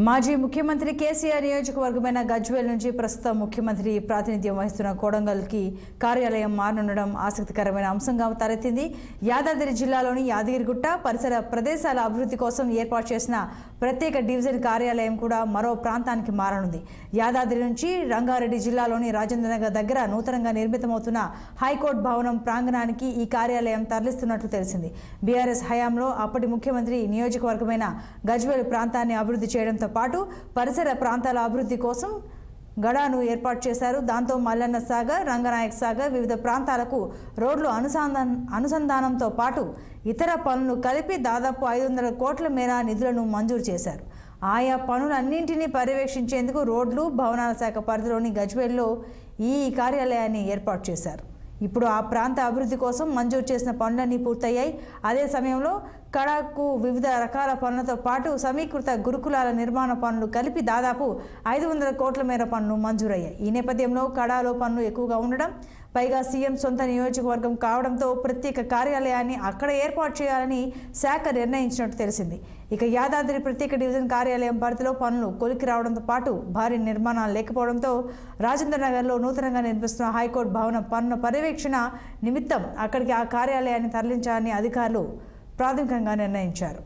మాజీ ముఖ్యమంత్రి కేసీఆర్ నియోజకవర్గమైన గజ్వేల్ నుంచి ప్రస్తుతం ముఖ్యమంత్రి ప్రాతినిధ్యం వహిస్తున్న కొడంగల్కి కార్యాలయం మారనుండడం ఆసక్తికరమైన అంశంగా తలెత్తింది. యాదాద్రి జిల్లాలోని యాదగిరిగుట్ట పరిసర ప్రదేశాల అభివృద్ధి కోసం ఏర్పాటు చేసిన ప్రత్యేక డివిజన్ కార్యాలయం కూడా మరో ప్రాంతానికి మారనుంది. యాదాద్రి నుంచి రంగారెడ్డి జిల్లాలోని రాజేంద్రనగర్ దగ్గర నూతనంగా నిర్మితమవుతున్న హైకోర్టు భవనం ప్రాంగణానికి ఈ కార్యాలయం తరలిస్తున్నట్లు తెలిసింది. బీఆర్ఎస్ హయాంలో అప్పటి ముఖ్యమంత్రి నియోజకవర్గమైన గజ్వేల్ ప్రాంతాన్ని అభివృద్ధి చేయడం తో పాటు పరిసర ప్రాంతాల అభివృద్ధి కోసం గడాను ఏర్పాటు చేశారు. దాంతో మల్లన్న సాగర్, రంగనాయక్ సాగర్ వివిధ ప్రాంతాలకు రోడ్లు అనుసంధానంతో పాటు ఇతర పనులు కలిపి దాదాపు 500 కోట్ల మేర నిధులను మంజూరు చేశారు. ఆయా పనులన్నింటినీ పర్యవేక్షించేందుకు రోడ్లు, భవనాల శాఖ పరిధిలోని గజ్వేల్లో ఈ కార్యాలయాన్ని ఏర్పాటు చేశారు. ఇప్పుడు ఆ ప్రాంత అభివృద్ధి కోసం మంజూరు చేసిన పనులన్నీ పూర్తయ్యాయి. అదే సమయంలో కడాకు వివిధ రకాల పనులతో పాటు సమీకృత గురుకులాల నిర్మాణ పనులు కలిపి దాదాపు 500 కోట్ల మేర పనులు మంజూరయ్యాయి. ఈ నేపథ్యంలో కడాలో పనులు ఎక్కువగా ఉండడం, పైగా సీఎం సొంత నియోజకవర్గం కావడంతో ప్రత్యేక కార్యాలయాన్ని అక్కడ ఏర్పాటు చేయాలని శాఖ నిర్ణయించినట్టు తెలిసింది. ఇక యాదాద్రి ప్రత్యేక డివిజన్ కార్యాలయం పరిధిలో పనులు కొలికి రావడంతో పాటు భారీ నిర్మాణాలు లేకపోవడంతో రాజేంద్రనగర్లో నూతనంగా నిర్మిస్తున్న హైకోర్టు భవన పనుల పర్యవేక్షణ నిమిత్తం అక్కడికి ఆ కార్యాలయాన్ని తరలించాలని అధికారులు ప్రాథమికంగా నిర్ణయించారు.